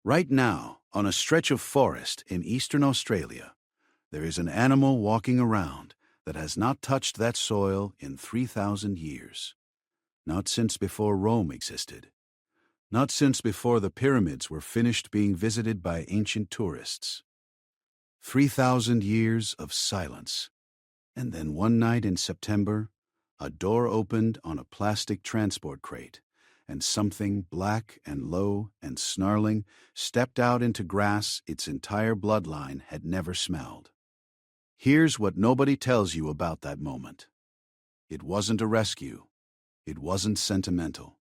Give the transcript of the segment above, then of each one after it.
Right now, on a stretch of forest in eastern Australia, there is an animal walking around that has not touched that soil in 3,000 years. Not since before Rome existed. Not since before the pyramids were finished being visited by ancient tourists. 3,000 years of silence. And then one night in September, a door opened on a plastic transport crate, and something black and low and snarling stepped out into grass its entire bloodline had never smelled. Here's what nobody tells you about that moment. It wasn't a rescue. It wasn't sentimental.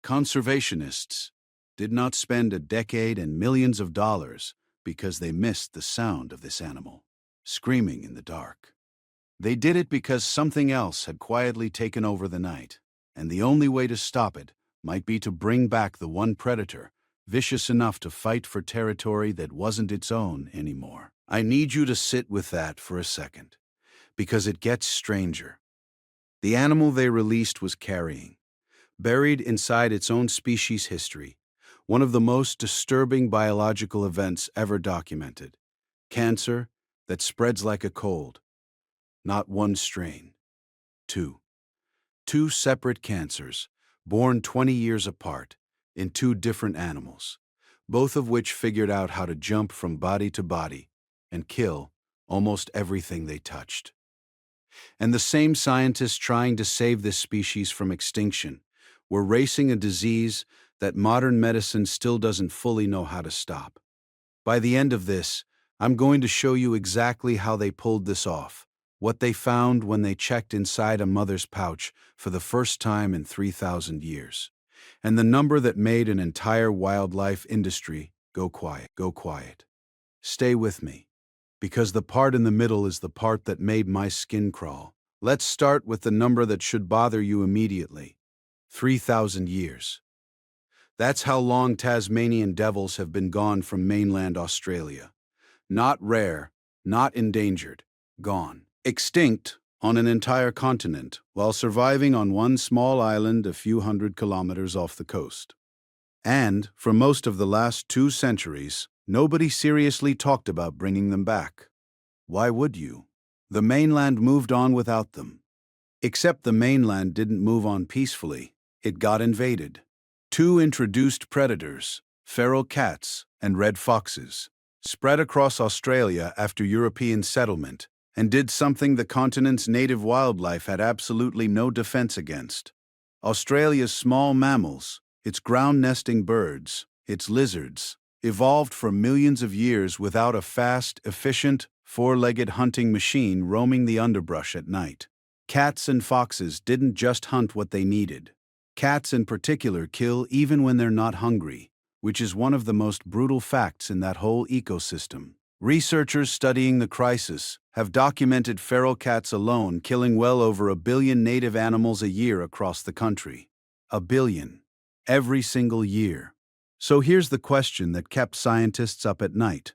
Conservationists did not spend a decade and millions of dollars because they missed the sound of this animal, screaming in the dark. They did it because something else had quietly taken over the night, and the only way to stop it might be to bring back the one predator, vicious enough to fight for territory that wasn't its own anymore. I need you to sit with that for a second, because it gets stranger. The animal they released was carrying, buried inside its own species' history, one of the most disturbing biological events ever documented. Cancer that spreads like a cold. Not one strain. Two. Two separate cancers, born 20 years apart, in two different animals, both of which figured out how to jump from body to body and kill almost everything they touched. And the same scientists trying to save this species from extinction were racing a disease that modern medicine still doesn't fully know how to stop. By the end of this, I'm going to show you exactly how they pulled this off, what they found when they checked inside a mother's pouch for the first time in 3,000 years, and the number that made an entire wildlife industry go quiet. Stay with me, because the part in the middle is the part that made my skin crawl. Let's start with the number that should bother you immediately. 3,000 years. That's how long Tasmanian devils have been gone from mainland Australia. Not rare, not endangered, gone. Extinct on an entire continent while surviving on one small island a few hundred kilometers off the coast. And, for most of the last 2 centuries, nobody seriously talked about bringing them back. Why would you? The mainland moved on without them. Except the mainland didn't move on peacefully. It got invaded. 2 introduced predators, feral cats and red foxes, spread across Australia after European settlement and did something the continent's native wildlife had absolutely no defense against. Australia's small mammals, its ground-nesting birds, its lizards, evolved for millions of years without a fast, efficient, 4-legged hunting machine roaming the underbrush at night. Cats and foxes didn't just hunt what they needed. Cats in particular kill even when they're not hungry, which is one of the most brutal facts in that whole ecosystem. Researchers studying the crisis have documented feral cats alone killing well over 1 billion native animals a year across the country. 1 billion. Every single year. So here's the question that kept scientists up at night.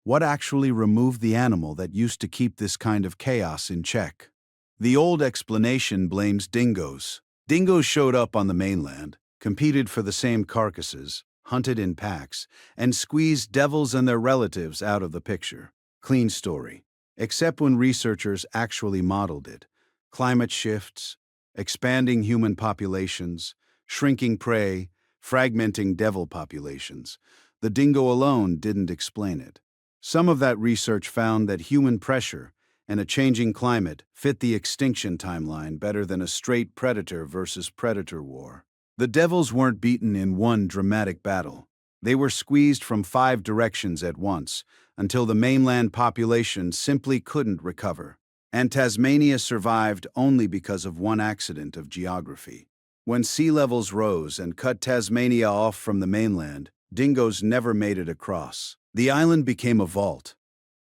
What actually removed the animal that used to keep this kind of chaos in check? The old explanation blames dingoes. Dingoes showed up on the mainland, competed for the same carcasses, hunted in packs, and squeezed devils and their relatives out of the picture. Clean story. Except when researchers actually modeled it. Climate shifts, expanding human populations, shrinking prey, fragmenting devil populations. The dingo alone didn't explain it. Some of that research found that human pressure and a changing climate fit the extinction timeline better than a straight predator versus predator war. The devils weren't beaten in one dramatic battle. They were squeezed from 5 directions at once until the mainland population simply couldn't recover. And Tasmania survived only because of one accident of geography. When sea levels rose and cut Tasmania off from the mainland, dingoes never made it across. The island became a vault.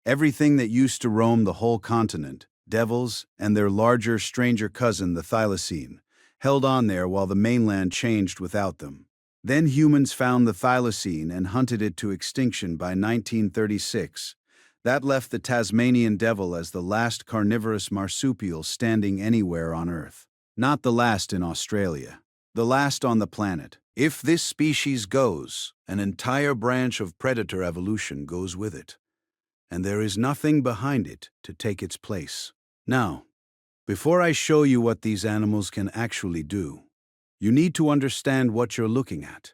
Everything that used to roam the whole continent, devils and their larger, stranger cousin, the thylacine, held on there while the mainland changed without them. Then humans found the thylacine and hunted it to extinction by 1936. That left the Tasmanian devil as the last carnivorous marsupial standing anywhere on Earth. Not the last in Australia. the last on the planet. If this species goes, an entire branch of predator evolution goes with it, and there is nothing behind it to take its place. Now, before I show you what these animals can actually do, you need to understand what you're looking at,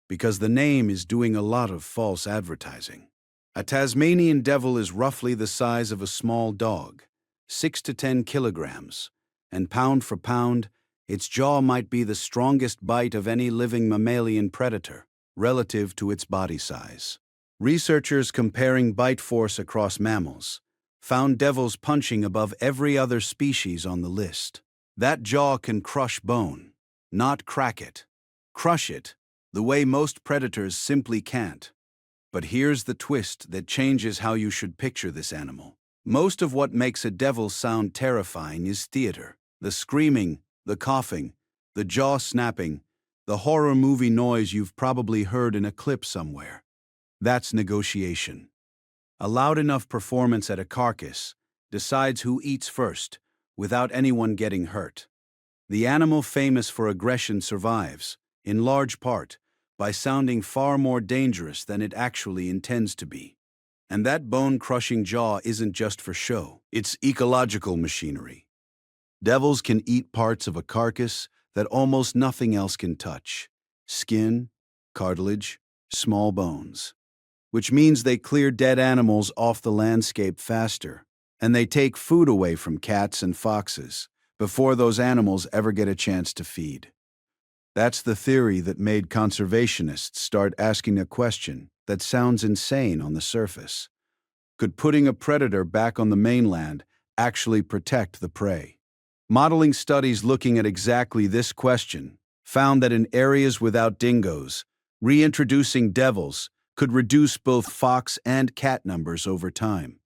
because the name is doing a lot of false advertising. A Tasmanian devil is roughly the size of a small dog, 6 to 10 kilograms, and pound for pound, its jaw might be the strongest bite of any living mammalian predator, relative to its body size. Researchers comparing bite force across mammals found devils punching above every other species on the list. That jaw can crush bone, not crack it. Crush it, the way most predators simply can't. But here's the twist that changes how you should picture this animal. Most of what makes a devil sound terrifying is theater. The screaming, the coughing, the jaw snapping, the horror movie noise you've probably heard in a clip somewhere. That's negotiation. A loud enough performance at a carcass decides who eats first, without anyone getting hurt. The animal famous for aggression survives, in large part, by sounding far more dangerous than it actually intends to be. And that bone-crushing jaw isn't just for show, it's ecological machinery. Devils can eat parts of a carcass that almost nothing else can touch: skin, cartilage, small bones. Which means they clear dead animals off the landscape faster, and they take food away from cats and foxes before those animals ever get a chance to feed. That's the theory that made conservationists start asking a question that sounds insane on the surface. Could putting a predator back on the mainland actually protect the prey? Modeling studies looking at exactly this question found that in areas without dingoes, reintroducing devils could reduce both fox and cat numbers over time.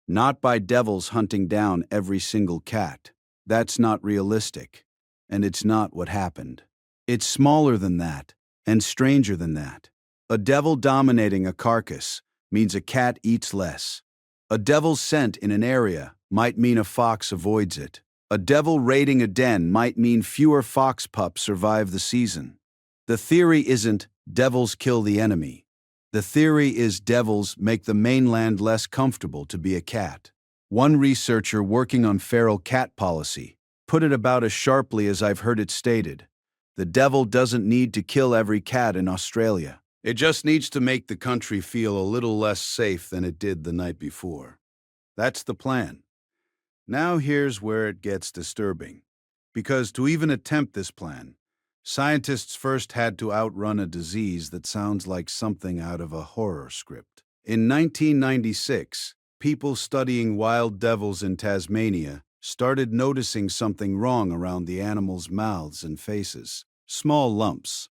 Not by devils hunting down every single cat. That's not realistic, and it's not what happened. It's smaller than that, and stranger than that. A devil dominating a carcass means a cat eats less. A devil's scent in an area might mean a fox avoids it. A devil raiding a den might mean fewer fox pups survive the season. The theory isn't devils kill the enemy. The theory is devils make the mainland less comfortable to be a cat. One researcher working on feral cat policy put it about as sharply as I've heard it stated. The devil doesn't need to kill every cat in Australia. It just needs to make the country feel a little less safe than it did the night before. That's the plan. Now here's where it gets disturbing. Because to even attempt this plan, scientists first had to outrun a disease that sounds like something out of a horror script. In 1996, people studying wild devils in Tasmania started noticing something wrong around the animals' mouths and faces. Small lumps.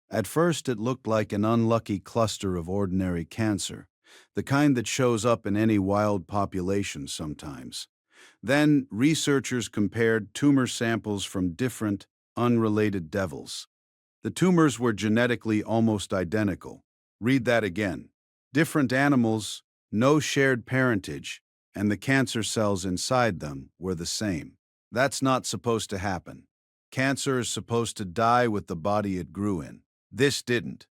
At first, it looked like an unlucky cluster of ordinary cancer, the kind that shows up in any wild population sometimes. Then, researchers compared tumor samples from different, unrelated devils. The tumors were genetically almost identical. Read that again. Different animals, no shared parentage, and the cancer cells inside them were the same. That's not supposed to happen. Cancer is supposed to die with the body it grew in. This didn't.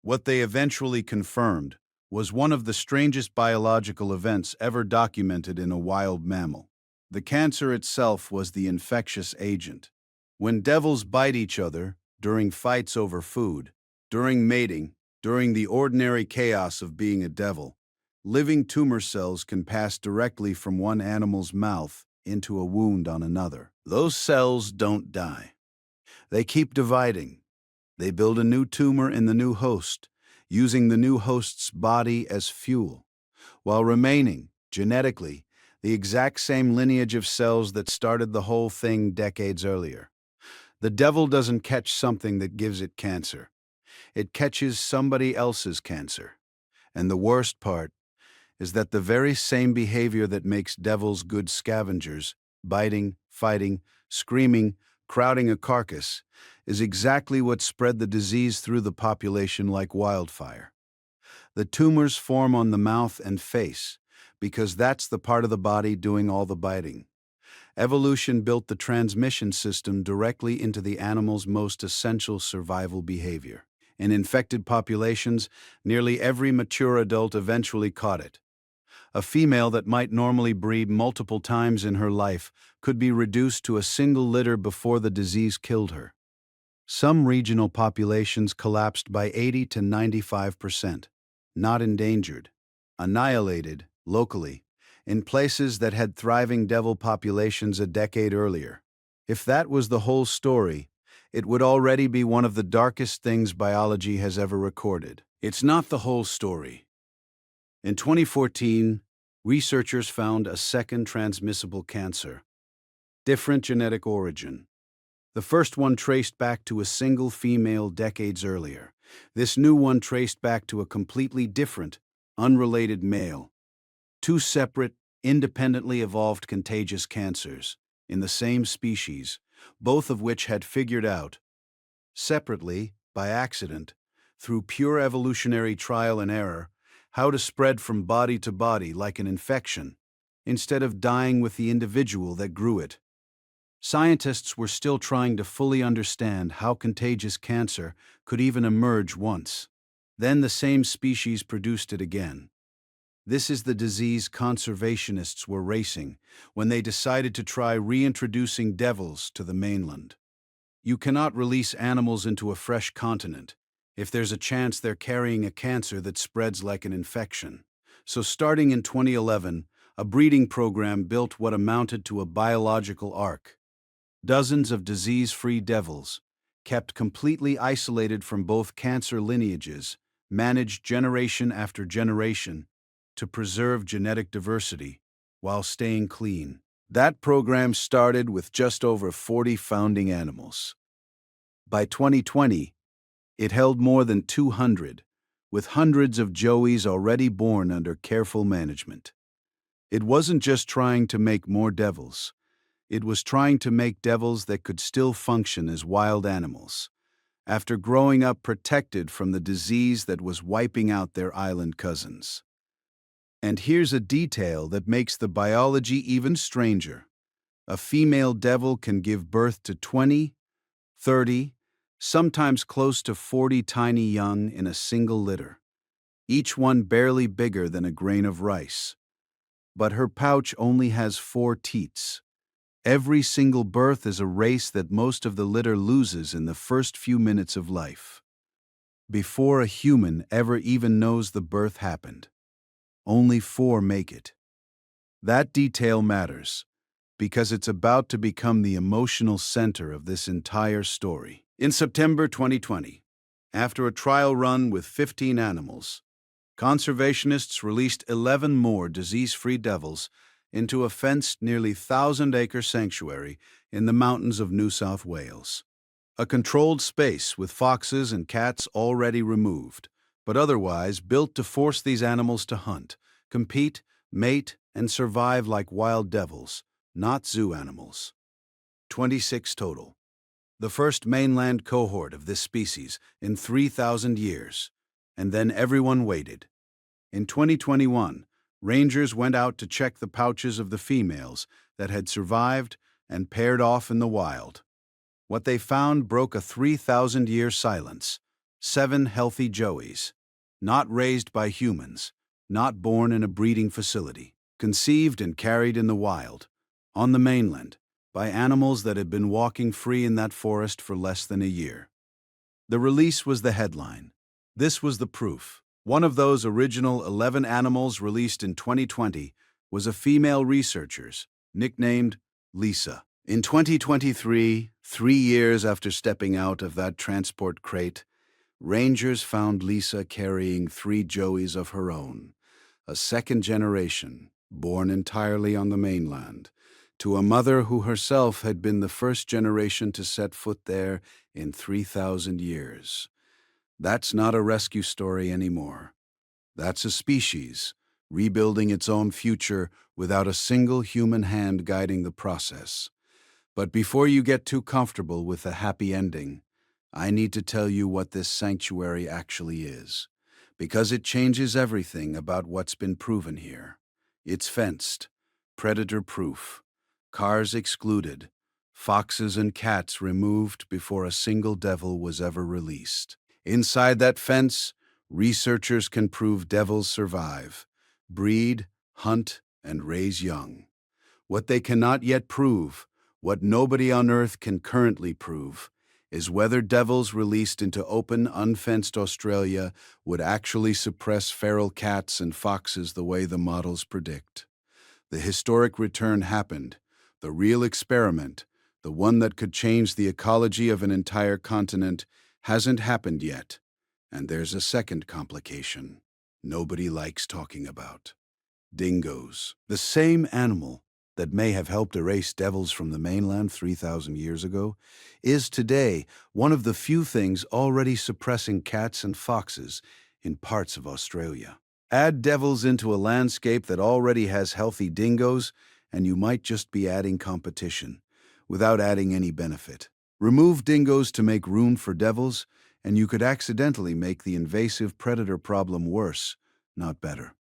What they eventually confirmed was one of the strangest biological events ever documented in a wild mammal. The cancer itself was the infectious agent. When devils bite each other, during fights over food, during mating, during the ordinary chaos of being a devil, living tumor cells can pass directly from one animal's mouth into a wound on another. Those cells don't die. They keep dividing. They build a new tumor in the new host, using the new host's body as fuel, while remaining, genetically, the exact same lineage of cells that started the whole thing decades earlier. The devil doesn't catch something that gives it cancer. It catches somebody else's cancer. And the worst part is that the very same behavior that makes devils good scavengers, biting, fighting, screaming, crowding a carcass, is exactly what spread the disease through the population like wildfire. The tumors form on the mouth and face because that's the part of the body doing all the biting. Evolution built the transmission system directly into the animal's most essential survival behavior. In infected populations, nearly every mature adult eventually caught it. A female that might normally breed multiple times in her life could be reduced to a single litter before the disease killed her. Some regional populations collapsed by 80 to 95%, not endangered, annihilated locally, in places that had thriving devil populations a decade earlier. If that was the whole story, it would already be one of the darkest things biology has ever recorded. It's not the whole story. In 2014, researchers found a second transmissible cancer, different genetic origin. The first one traced back to a single female decades earlier. This new one traced back to a completely different, unrelated male. Two separate, independently evolved contagious cancers in the same species, both of which had figured out, separately, by accident, through pure evolutionary trial and error, how to spread from body to body like an infection, instead of dying with the individual that grew it. Scientists were still trying to fully understand how contagious cancer could even emerge once. Then the same species produced it again. This is the disease conservationists were racing when they decided to try reintroducing devils to the mainland. You cannot release animals into a fresh continent if there's a chance they're carrying a cancer that spreads like an infection. So starting in 2011, a breeding program built what amounted to a biological ark. Dozens of disease-free devils, kept completely isolated from both cancer lineages, managed generation after generation to preserve genetic diversity while staying clean. That program started with just over 40 founding animals. By 2020, it held more than 200, with hundreds of joeys already born under careful management. It wasn't just trying to make more devils. It was trying to make devils that could still function as wild animals, after growing up protected from the disease that was wiping out their island cousins. And here's a detail that makes the biology even stranger. A female devil can give birth to 20, 30, sometimes close to 40 tiny young in a single litter, each one barely bigger than a grain of rice. But her pouch only has 4 teats. Every single birth is a race that most of the litter loses in the first few minutes of life, before a human ever even knows the birth happened. Only 4 make it. That detail matters, because it's about to become the emotional center of this entire story. In September 2020, after a trial run with 15 animals, conservationists released 11 more disease-free devils into a fenced nearly 1,000-acre sanctuary in the mountains of New South Wales. A controlled space with foxes and cats already removed, but otherwise built to force these animals to hunt, compete, mate, and survive like wild devils, not zoo animals. 26 total. The first mainland cohort of this species in 3,000 years, and then everyone waited. In 2021, rangers went out to check the pouches of the females that had survived and paired off in the wild. What they found broke a 3,000-year silence. 7 healthy joeys, not raised by humans, not born in a breeding facility, conceived and carried in the wild, on the mainland, by animals that had been walking free in that forest for less than a year. The release was the headline. This was the proof. One of those original 11 animals released in 2020 was a female researcher's, nicknamed Lisa. In 2023, 3 years after stepping out of that transport crate, rangers found Lisa carrying 3 joeys of her own, a second generation, born entirely on the mainland, to a mother who herself had been the first generation to set foot there in 3,000 years. That's not a rescue story anymore. That's a species, rebuilding its own future without a single human hand guiding the process. But before you get too comfortable with the happy ending, I need to tell you what this sanctuary actually is, because it changes everything about what's been proven here. It's fenced, predator-proof, cars excluded, foxes and cats removed before a single devil was ever released. Inside that fence, researchers can prove devils survive, breed, hunt, and raise young. What they cannot yet prove, what nobody on Earth can currently prove, is whether devils released into open, unfenced Australia would actually suppress feral cats and foxes the way the models predict. The historic return happened, the real experiment, the one that could change the ecology of an entire continent, hasn't happened yet. And there's a second complication nobody likes talking about. Dingoes. The same animal that may have helped erase devils from the mainland 3,000 years ago is today one of the few things already suppressing cats and foxes in parts of Australia. Add devils into a landscape that already has healthy dingoes, and you might just be adding competition, without adding any benefit. Remove dingoes to make room for devils, and you could accidentally make the invasive predator problem worse, not better.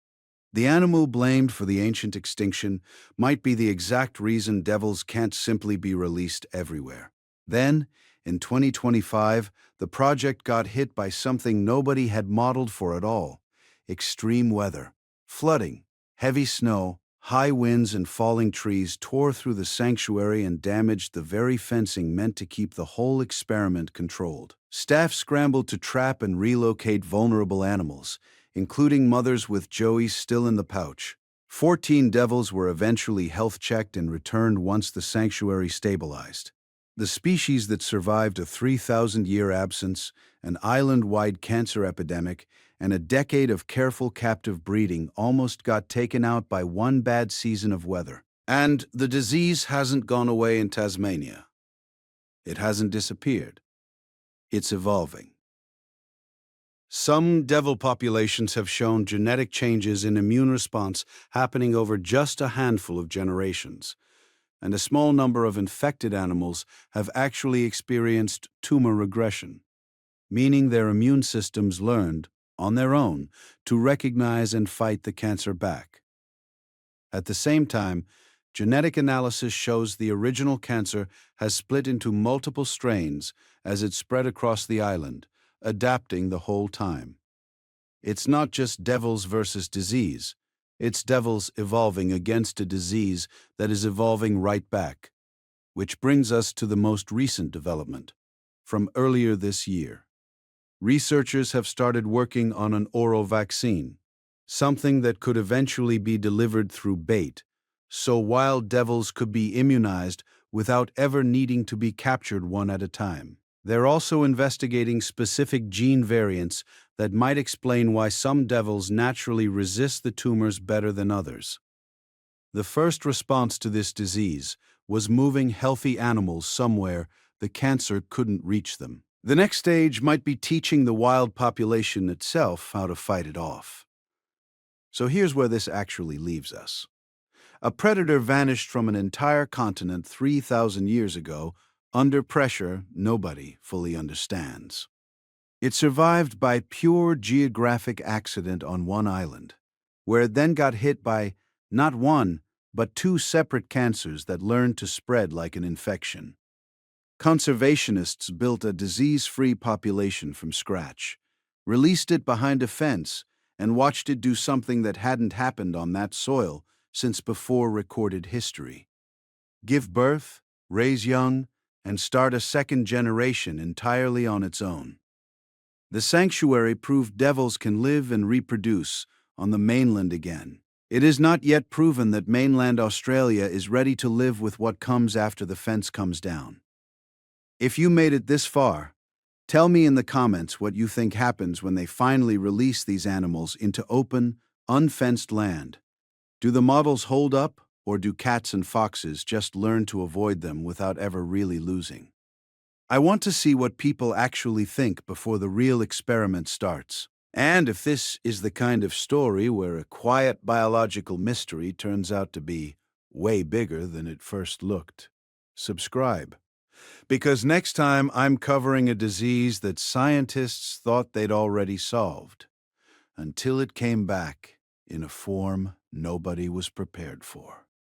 The animal blamed for the ancient extinction might be the exact reason devils can't simply be released everywhere. Then, in 2025, the project got hit by something nobody had modeled for at all: extreme weather. Flooding, heavy snow, high winds and falling trees tore through the sanctuary and damaged the very fencing meant to keep the whole experiment controlled. Staff scrambled to trap and relocate vulnerable animals, including mothers with joeys still in the pouch. 14 devils were eventually health-checked and returned once the sanctuary stabilized. The species that survived a 3,000-year absence, an island-wide cancer epidemic, and a decade of careful captive breeding almost got taken out by one bad season of weather. And the disease hasn't gone away in Tasmania. It hasn't disappeared. It's evolving. Some devil populations have shown genetic changes in immune response happening over just a handful of generations, and a small number of infected animals have actually experienced tumor regression, meaning their immune systems learned, on their own, to recognize and fight the cancer back. At the same time, genetic analysis shows the original cancer has split into multiple strains as it spread across the island, adapting the whole time. It's not just devils versus disease. It's devils evolving against a disease that is evolving right back. Which brings us to the most recent development, from earlier this year. Researchers have started working on an oral vaccine, something that could eventually be delivered through bait, so wild devils could be immunized without ever needing to be captured one at a time. They're also investigating specific gene variants that might explain why some devils naturally resist the tumors better than others. The first response to this disease was moving healthy animals somewhere the cancer couldn't reach them. The next stage might be teaching the wild population itself how to fight it off. So here's where this actually leaves us. A predator vanished from an entire continent 3,000 years ago under pressure nobody fully understands. It survived by pure geographic accident on one island, where it then got hit by not one, but two separate cancers that learned to spread like an infection. Conservationists built a disease-free population from scratch, released it behind a fence, and watched it do something that hadn't happened on that soil since before recorded history. Give birth, raise young, and start a second generation entirely on its own. The sanctuary proved devils can live and reproduce on the mainland again. It is not yet proven that mainland Australia is ready to live with what comes after the fence comes down. If you made it this far, tell me in the comments what you think happens when they finally release these animals into open, unfenced land. Do the models hold up, or do cats and foxes just learn to avoid them without ever really losing? I want to see what people actually think before the real experiment starts. And if this is the kind of story where a quiet biological mystery turns out to be way bigger than it first looked, subscribe. Because next time I'm covering a disease that scientists thought they'd already solved, until it came back in a form nobody was prepared for.